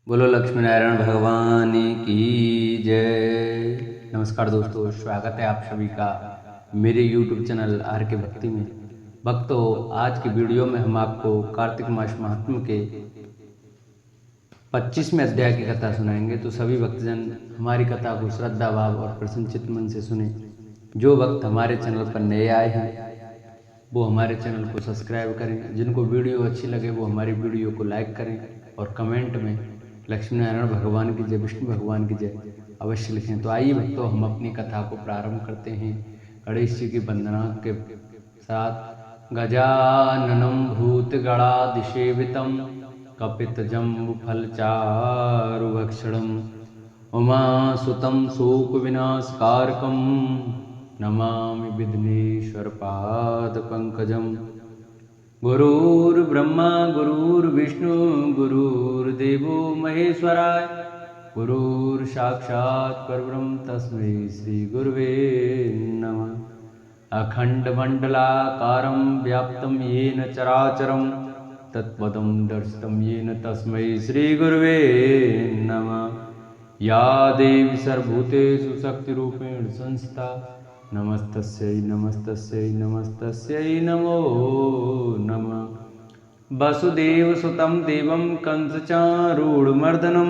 बोलो लक्ष्मी नारायण भगवान की जय। नमस्कार दोस्तों, स्वागत है आप सभी का मेरे YouTube चैनल आर के भक्ति में। भक्तों, आज की वीडियो में हम आपको कार्तिक मास महात्म्य के 25वें अध्याय की कथा सुनाएंगे। तो सभी भक्तजन हमारी कथा को श्रद्धा भाव और प्रसन्नचित्त मन से सुने। जो भक्त हमारे चैनल पर नए आए हैं वो हमारे चैनल को सब्सक्राइब करें। जिनको वीडियो अच्छी लगे वो हमारी वीडियो को लाइक करें और कमेंट में लक्ष्मी नारायण भगवान की जय, विष्णु भगवान की जय अवश्य लिखें। तो आइए भक्तों, हम अपनी कथा को प्रारंभ करते हैं गणेश जी की वंदना के साथ। गजाननं भूतगणाधिसेवितं कपितजम्बुफलचारुभक्षणं उमासुतं शोकविनाशकारकं नमामि विघ्नेश्वरपादपङ्कजम्। गुरुर्ब्रह्मा गुरुर्विष्णु गुरुर्देवो महेश्वराय गुरुर्साक्षात् परब्रह्म तस्मै श्री गुरुवे नमः। अखण्डमण्डलाकारं व्याप्तं येन चराचरं तत्पदं दर्शितं येन तस्मै श्री गुरुवे नमः। या देवी सर्वभूतेषु शक्तिरूपेण संस्थिता नमस्तस्यै नमस्तस्यै नमस्तस्यै नमो नमः। वसुदेवसुतं देवं कंसचारूढमर्दनं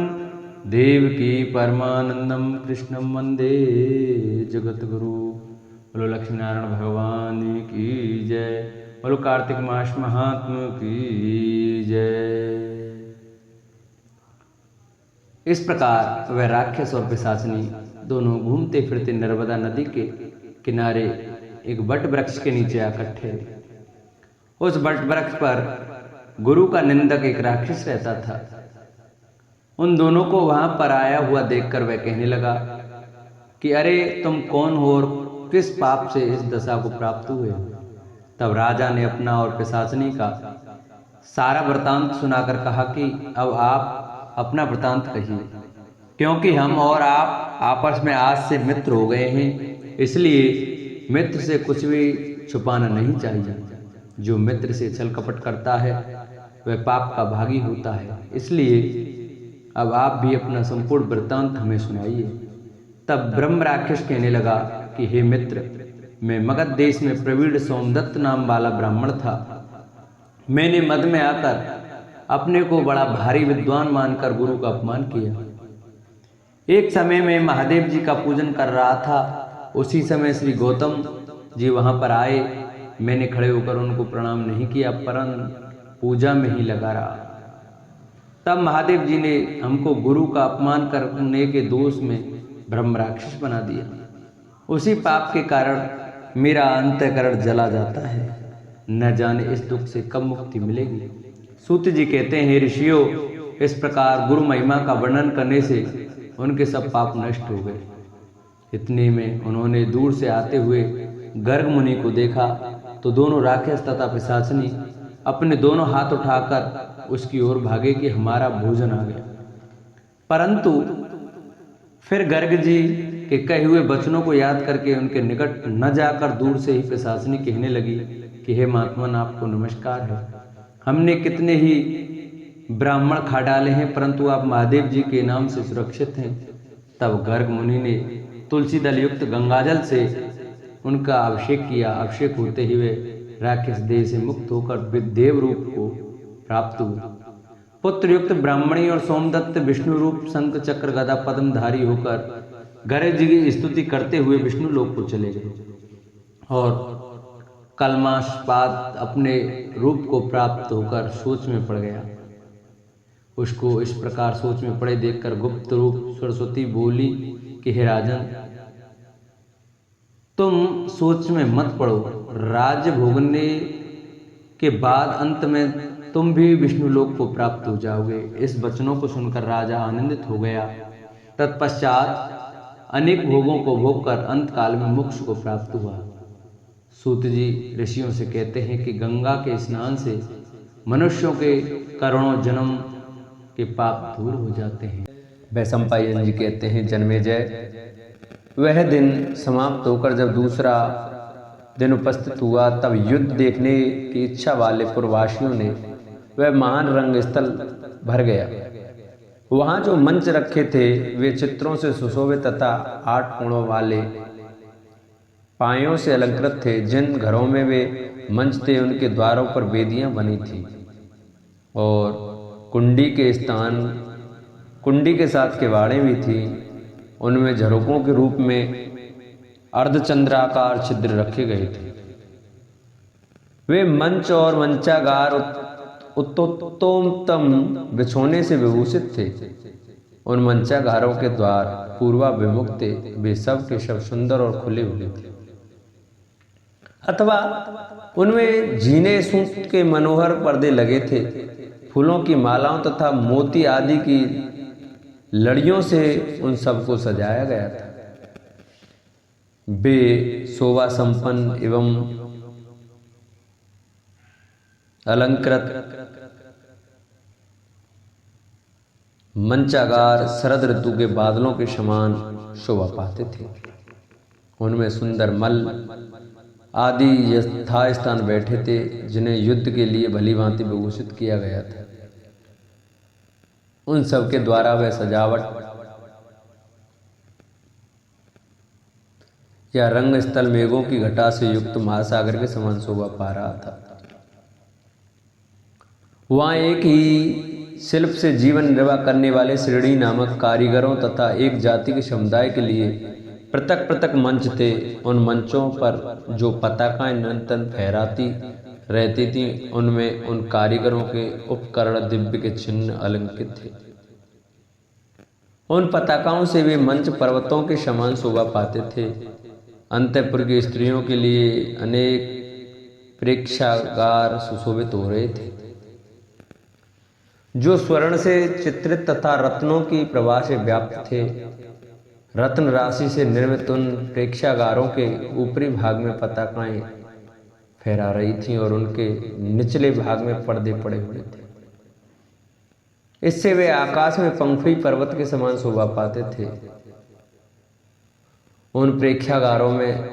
देवकी परमानंदं कृष्णं वंदे जगद्गुरु। बोलो लक्ष्मी नारायण भगवान की जय। बोलो कार्तिक मास महात्म्य की जय। इस प्रकार वह राक्षस और पिशाचनी दोनों घूमते फिरते नर्मदा नदी के किनारे एक वट वृक्ष के नीचे आकर ठहरे। उस वट वृक्ष पर गुरु का निंदक एक राक्षस रहता था। उन दोनों को वहां पर आया हुआ देखकर वह कहने लगा कि अरे तुम कौन हो और किस पाप से इस दशा को प्राप्त हुए। तब राजा ने अपना और पिशाचनी का सारा वृतांत सुनाकर कहा कि अब आप अपना वृतांत कहिए, क्योंकि हम और आप आपस में आज से मित्र हो गए हैं, इसलिए मित्र से कुछ भी छुपाना नहीं चाहिए। जो मित्र से छल कपट करता है वह पाप का भागी होता है। इसलिए अब आप भी अपना संपूर्ण वृत्तांत हमें सुनाइए। तब ब्रह्म राक्षस कहने लगा कि हे मित्र, मैं मगध देश में प्रवीण सोमदत्त नाम वाला ब्राह्मण था। मैंने मद में आकर अपने को बड़ा भारी विद्वान मानकर गुरु का अपमान किया। एक समय में महादेव जी का पूजन कर रहा था। उसी समय श्री गौतम जी वहां पर आए। मैंने खड़े होकर उनको प्रणाम नहीं किया, परंतु पूजा में ही लगा रहा। तब महादेव जी ने हमको गुरु का अपमान करने के दोष में ब्रह्म राक्षस बना दिया। उसी पाप के कारण मेरा अंतःकरण जला जाता है। न जाने इस दुख से कब मुक्ति मिलेगी। सूत जी कहते हैं, ऋषियों, इस प्रकार गुरु महिमा का वर्णन करने से उनके सब पाप नष्ट हो गए। इतने में उन्होंने दूर से आते हुए गर्ग मुनि को देखा तो दोनों राक्षस तथा पिशाचनी अपने दोनों हाथ उठाकर उसकी ओर भागे कि हमारा भोजन आ गया। परंतु फिर गर्ग जी के कहे हुए वचनों को याद करके उनके निकट न जाकर दूर से ही पिशाचनी कहने लगी कि हे महात्मन, आपको नमस्कार है। हमने कितने ही ब्राह्मण खा डाले हैं, परंतु आप महादेव जी के नाम से सुरक्षित हैं। तब गर्ग मुनि ने तुलसी दल युक्त गंगाजल से उनका अभिषेक किया। अभिषेक होते ही वे राक्षस देह से मुक्त होकर देव रूप को प्राप्त हुए। पुत्र युक्त ब्राह्मणी और सोमदत्त विष्णु रूप शंख चक्र गदा पद्मधारी होकर गर्ग जी की स्तुति करते हुए विष्णु लोक को चले गए और कलमास्पाद अपने रूप को प्राप्त होकर सोच में पड़ गया। उसको इस प्रकार सोच में पड़े देखकर गुप्त रूप सरस्वती बोली कि हे राजन, तुम सोच में मत पड़ो। राज्य भोगने के बाद अंत में तुम भी विष्णु लोक को प्राप्त हो जाओगे। इस वचनों को सुनकर राजा आनंदित हो गया। तत्पश्चात अनेक भोगों को भोगकर अंत काल में मोक्ष को प्राप्त हुआ। सूत जी ऋषियों से कहते हैं कि गंगा के स्नान से मनुष्यों के करोड़ों जन्म के पाप दूर हो जाते हैं। वैशंपायन जी कहते हैं, जन्मेजय, वह दिन समाप्त होकर जब दूसरा दिन उपस्थित हुआ तब युद्ध देखने की इच्छा वाले पुरवासियों ने वह महान रंग स्थल भर गया। वहां जो मंच रखे थे वे चित्रों से सुशोभित तथा 8 कोणों वाले पायों से अलंकृत थे। जिन घरों में वे मंच थे उनके द्वारों पर वेदियां बनी थी और कुंडी के साथ किवाड़ें भी थी। उनमें झरोकों के रूप में अर्धचंद्राकार छिद्र रखे गए थे। वे मंच और मंचागार उत्तमोत्तम बिछोने से विभूषित थे। उन मंचागारों के द्वार पूर्वाभिमुख थे। वे सब के सब सुंदर और खुले हुए थे, अथवा उनमें झीने सूत के मनोहर पर्दे लगे थे। फूलों की मालाओं तथा मोती आदि की लड़ियों से उन सबको सजाया गया था। वे शोभा संपन्न एवं अलंकृत मंचागार शरद ऋतु के बादलों के समान शोभा पाते थे। उनमें सुंदर मल आदि यथास्थान बैठे थे, जिन्हें युद्ध के लिए भली भांति विभूषित किया गया था। उन सब के द्वारा वह सजावट या रंग स्थल मेघों की घटा से युक्त महासागर के समान शोभा पा रहा था। वहां एक ही शिल्प से जीवन निर्वाह करने वाले श्रेणी नामक कारीगरों तथा एक जाति के समुदाय के लिए पृथक पृथक मंच थे। उन मंचों पर जो पताकाएं निरंतर फहराती रहती थीं, उनमें उन कारीगरों के उपकरण दिव्य के चिन्ह अलंकृत थे। उन पताकाओं से वे मंच पर्वतों के समान शोभा पाते थे। अंतःपुर की स्त्रियों के लिए अनेक प्रेक्षागार सुशोभित हो रहे थे, जो स्वर्ण से चित्रित तथा रत्नों की प्रभा से व्याप्त थे। रत्न राशि से निर्मित उन प्रेक्षागारों के ऊपरी भाग में पताकाएं फहरा रही थीं और उनके निचले भाग में पर्दे पड़े हुए थे। इससे वे आकाश में पंखुड़ी पर्वत के समान शोभा पाते थे। उन प्रेक्षागारों में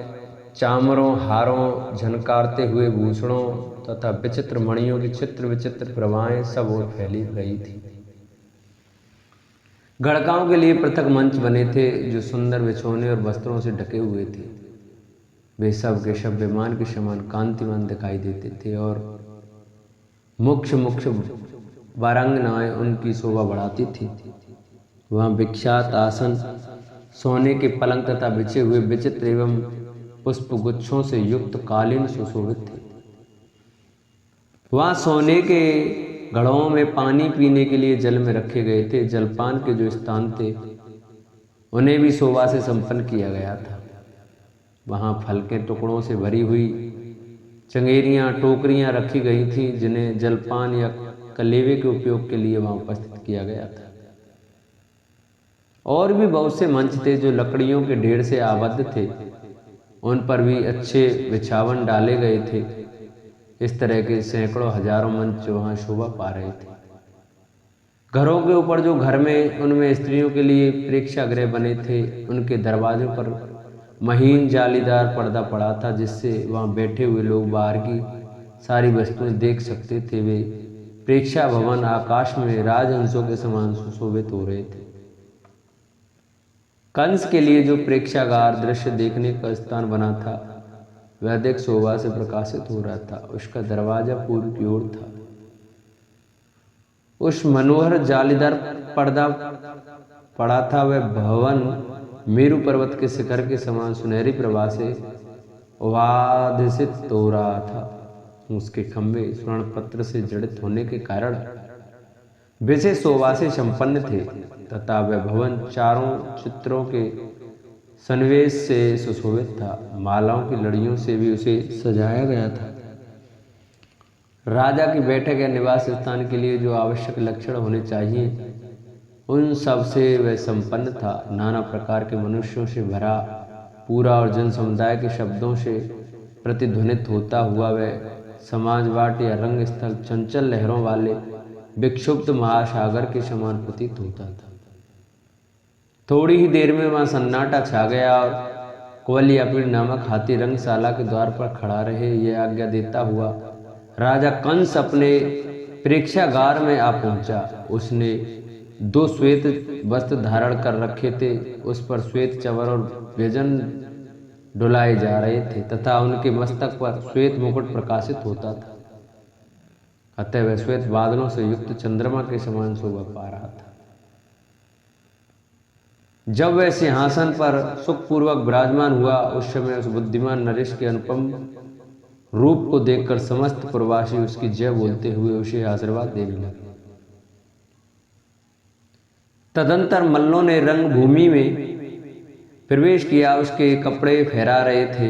चामरों, हारों, झनकारते हुए भूषणों तथा विचित्र मणियों की चित्र विचित्र प्रभाएं सब ओर फैली रही थी। गणकाओं के लिए पृथक मंच बने थे, जो सुंदर बिछौने और वस्त्रों से ढके हुए थे। वे सब के सब विमान के समान कांतिमान दिखाई देते थे और मुख्य मुख्य वारांगनाएं उनकी शोभा बढ़ाती थी। वहां विख्यात आसन, सोने के पलंग तथा बिछे हुए विचित्र एवं पुष्प गुच्छों से युक्त कालीन सुशोभित थे। वहां सोने के घड़ों में पानी पीने के लिए जल में रखे गए थे। जलपान के जो स्थान थे उन्हें भी शोभा से संपन्न किया गया था। वहां फल के टुकड़ों से भरी हुई चंगेरियां, टोकरियां रखी गई थी, जिन्हें जलपान या कलेवे के उपयोग के लिए वहां उपस्थित किया गया था। और भी बहुत से मंच थे जो लकड़ियों के ढेर से आबद्ध थे। उन पर भी अच्छे बिछावन डाले गए थे। इस तरह के सैकड़ों हजारों मंच वहां शोभा पा रहे थे। घरों के ऊपर जो घर में उनमें स्त्रियों के लिए प्रेक्षागृह बने थे, उनके दरवाजों पर महीन जालीदार पर्दा पड़ा था, जिससे वहां बैठे हुए लोग बाहर की सारी वस्तुएं देख सकते थे। वे प्रेक्षा भवन आकाश में राजहंसों के समान सुशोभित हो रहे थे। कंस के लिए जो प्रेक्षागार दृश्य देखने का स्थान बना था, वह अधिक शोभा से प्रकाशित हो रहा था। उसका दरवाजा पूर्व की ओर था। उस मनोहर जालीदार पर्दा पड़ा था। वह भवन मेरु पर्वत के शिखर के समान सुनहरी प्रभा से वाधिसित हो रहा था। उसके खंभे स्वर्ण पत्र से जड़ित होने के कारण विशेष शोभा से संपन्न थे तथा वह भवन चारों चित्रों के सन्निवेश से सुशोभित था। मालाओं की लड़ियों से भी उसे सजाया गया था। राजा की बैठक या निवास स्थान के लिए जो आवश्यक लक्षण होने चाहिए, उन सब से वह संपन्न था। नाना प्रकार के मनुष्यों से भरा पूरा और जन समुदाय के शब्दों से प्रतिध्वनित होता हुआ वह समाजवाट या रंग स्थल चंचल लहरों वाले विक्षुब्ध महासागर के समान प्रतीत होता था। थोड़ी ही देर में वहां सन्नाटा छा गया और कुवलयापीड़ नामक हाथी रंगशाला के द्वार पर खड़ा रहे, यह आज्ञा देता हुआ राजा कंस अपने प्रेक्षागार में आ पहुंचा। उसने दो श्वेत वस्त्र धारण कर रखे थे, उस पर श्वेत चवर और व्यजन डुलाए जा रहे थे तथा उनके मस्तक पर श्वेत मुकुट प्रकाशित होता था। अतः वह श्वेत बादलों से युक्त चंद्रमा के समान शोभा पा रहा था। जब वह सिंहासन पर सुखपूर्वक विराजमान हुआ, उस समय उस बुद्धिमान नरेश के अनुपम रूप को देखकर समस्त प्रवासी उसकी जय बोलते हुए उसे आशीर्वाद देने लगे। तदंतर मल्लों ने रंगभूमि में प्रवेश किया, उसके कपड़े फहरा रहे थे।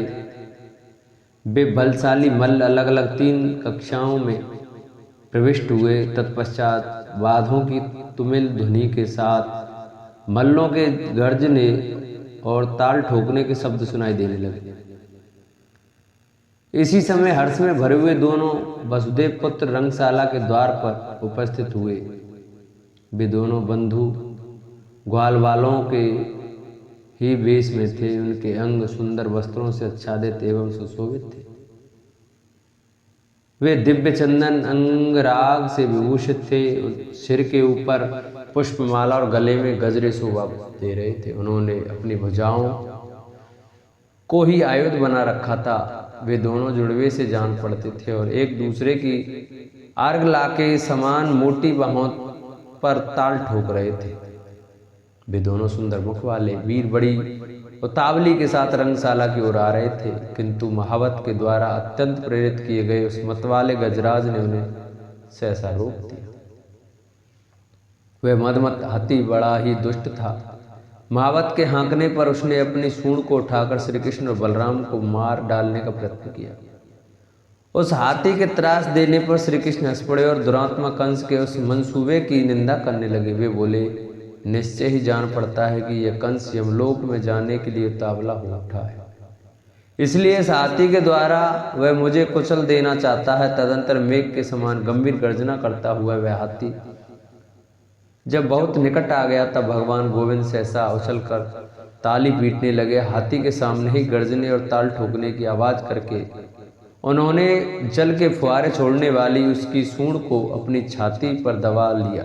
वे बलशाली मल्ल अलग अलग 3 कक्षाओं में प्रविष्ट हुए। तत्पश्चात वाद्यों की तुमिल ध्वनि के साथ मल्लों के गर्जने और ताल ठोकने के शब्द सुनाई देने लगे। इसी समय हर्ष में भरे हुए दोनों वसुदेव पुत्र रंगशाला के द्वार पर उपस्थित हुए। वे दोनों बंधु ग्वाल वालों के ही वेश में थे। उनके अंग सुंदर वस्त्रों से आच्छादित एवं सुशोभित थे। वे दिव्य चंदन अंगराग से विभूषित थे। सिर के ऊपर पुष्पमाला और गले में गजरे शोभा दे रहे थे। उन्होंने अपनी भुजाओं को ही आयुध बना रखा था। वे दोनों जुड़वे से जान पड़ते थे और एक दूसरे की आर्गला के समान मोटी बाहों पर ताल ठोक रहे थे। वे दोनों सुंदर मुख वाले वीर बड़ी उतावली के साथ रंगशाला की ओर आ रहे थे, किंतु महावत के द्वारा अत्यंत प्रेरित किए गए उस मतवाले गजराज ने उन्हें सहसा रोक दिया। वह मदमत हाथी बड़ा ही दुष्ट था। महावत के हाँकने पर उसने अपनी सूंड को उठाकर श्री कृष्ण और बलराम को मार डालने का प्रयत्न किया। उस हाथी के त्रास देने पर श्री कृष्ण हंस पड़े और दुरात्मा कंस के उस मंसूबे की निंदा करने लगे। वे बोले, निश्चय ही जान पड़ता है कि यह कंस यमलोक में जाने के लिए उतावला हो उठा है, इसलिए इस हाथी के द्वारा वह मुझे कुचल देना चाहता है। तदंतर मेघ के समान गंभीर गर्जना करता हुआ वह हाथी जब बहुत निकट आ गया तब भगवान गोविंद सहसा उछलकर ताली पीटने लगे। हाथी के सामने ही गर्जने और ताल ठोकने की आवाज करके उन्होंने जल के फुहारे छोड़ने वाली उसकी सूंड को अपनी छाती पर दबा लिया।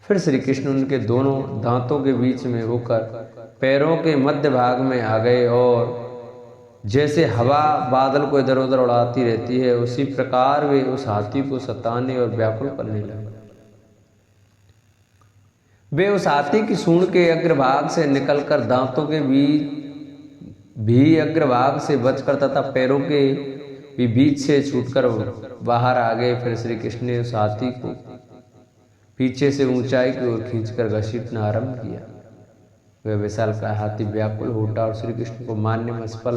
फिर श्री कृष्ण उनके दोनों दांतों के बीच में होकर पैरों के मध्य भाग में आ गए और जैसे हवा बादल को इधर उधर उड़ाती रहती है, उसी प्रकार वे उस हाथी को सताने और व्याकुल करने लगे। वे उस हाथी की सूंड के अग्रभाग से निकलकर दांतों के भी अग्रभाग से बचकर तथा पैरों के भी बीच से छूटकर बाहर आ गए। फिर श्री कृष्ण ने उस हाथी को पीछे से ऊंचाई की ओर खींचकर घसीटना आरंभ किया। वह विशालकाय हाथी व्याकुल हो उठा और श्री कृष्ण को मारने में असफल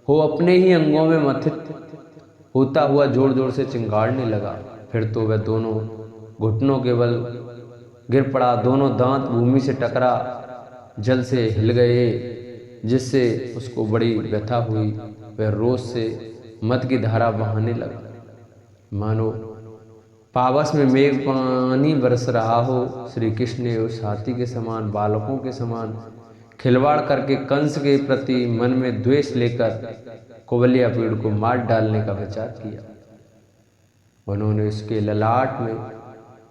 हो अपने ही अंगों में मथित होता हुआ जोर जोर से चिंगाड़ने लगा। फिर तो वह दोनों घुटनों के बल गिर पड़ा। दोनों दांत भूमि से टकरा जल से हिल गए, जिससे उसको बड़ी व्यथा हुई। वह रोष से मद की धारा बहाने लगा, मानो पावस में मेघ पानी बरस रहा हो। श्री कृष्ण ने उस हाथी के समान बालकों के समान खिलवाड़ करके कंस के प्रति मन में द्वेष लेकर कुबलिया पीड़ को मार डालने का विचार किया। उन्होंने उसके ललाट में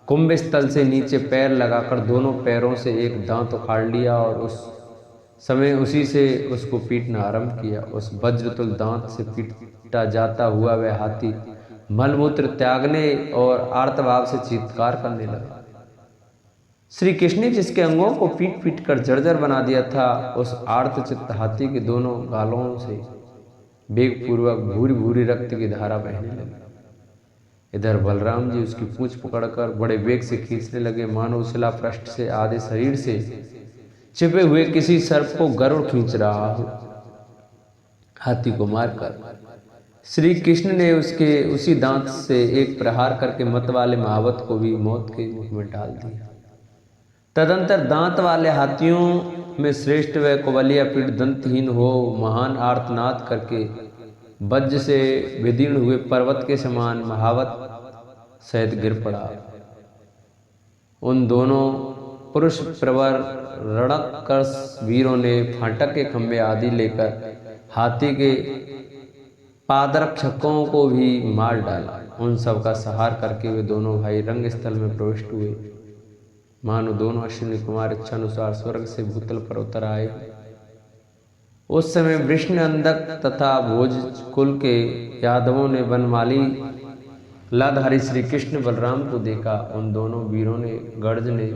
कुंभ स्थल से नीचे पैर लगाकर दोनों पैरों से एक दांत उखाड़ लिया और उस समय उसी से उसको पीटना आरंभ किया। उस वज्रतुल दांत से पीटा जाता हुआ वह हाथी मलमूत्र त्यागने और आर्तभाव से चीत्कार करने लगा। श्री कृष्ण ने जिसके अंगों को पीट पीट कर जर्जर बना दिया था, उस आर्तचित्त हाथी के दोनों गालों से वेगपूर्वक भूरी भूरी रक्त की धारा बहने लगी। इधर बलराम जी उसकी पूंछ पकड़कर बड़े वेग से खींचने लगे, मानो शिला पृष्ठ से आधे शरीर से छिपे हुए किसी सर्प को गरुड़ खींच रहा हो। हाथी को मारकर श्री कृष्ण ने उसके उसी दांत से एक प्रहार करके मत वाले महावत को भी मौत के मुख में डाल दिया। तदंतर दांत वाले हाथियों में श्रेष्ठ वह कुबलिया पीठ दंतहीन हो महान आर्तनाद करके वज्र से विदीर्ण हुए पर्वत के समान महावत सहित गिर पड़ा। उन दोनों पुरुष प्रवर रणकर्ष वीरों ने फाटक के खंभे आदि लेकर हाथी के पादरक्षकों को भी मार डाला। उन सब का संहार करके वे दोनों भाई रंग स्थल में प्रविष्ट हुए, मानो दोनों अश्विनी कुमार इच्छानुसार स्वर्ग से भूतल पर उतर आए। उस समय वृष्ण अंधक तथा भोज कुल के यादवों ने वनमाली लाधारी श्री कृष्ण बलराम को देखा। उन दोनों वीरों ने गर्जने,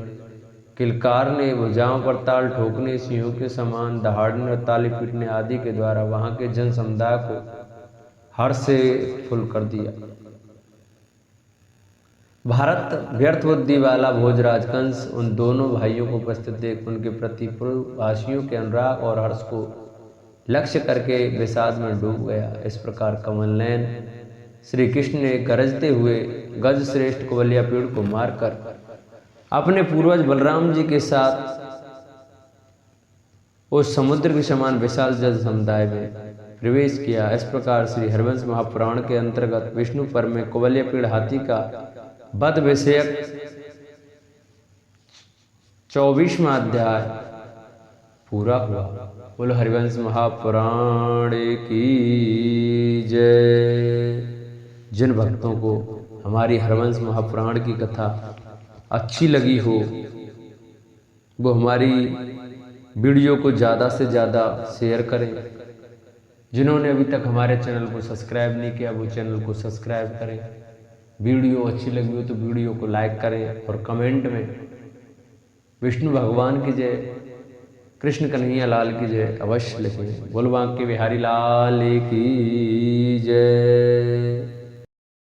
किलकारने, भुजाओं पर ताल ठोकने, सिंहों के समान दहाड़ने और ताली पीटने आदि के द्वारा वहां के जन समुदाय को हर्ष से फुल कर दिया। भारत व्यर्थ बुद्धि वाला भोजराज कंस उन दोनों भाइयों को उपस्थित देख उनके प्रति पूर्ववासियों के अनुराग और हर्ष को लक्ष्य करके विषाद में डूब गया। इस प्रकार कमलनयन श्री कृष्ण ने गरजते हुए गज श्रेष्ठ कुवलिया पेड़ को मारकर अपने पूर्वज बलराम जी के साथ उस समुद्र के समान विशाल जल समुदाय में प्रवेश किया। इस प्रकार श्री हरिवंश महापुराण के अंतर्गत विष्णु पर्व में कुवलिया पेड़ हाथी का वध विषयक 24वां अध्याय पूरा हुआ। बोलो हरिवंश महापुराण की जय। जिन भक्तों को हमारी हरिवंश महापुराण की कथा अच्छी लगी हो वो हमारी वीडियो को ज़्यादा से ज़्यादा शेयर करें। जिन्होंने अभी तक हमारे चैनल को सब्सक्राइब नहीं किया वो चैनल को सब्सक्राइब करें। वीडियो अच्छी लगी हो तो वीडियो को लाइक करें और कमेंट में विष्णु भगवान की जय, कृष्ण कन्हैया लाल की जय अवश्य लिखें। बोल बांके बिहारी लाल की जय।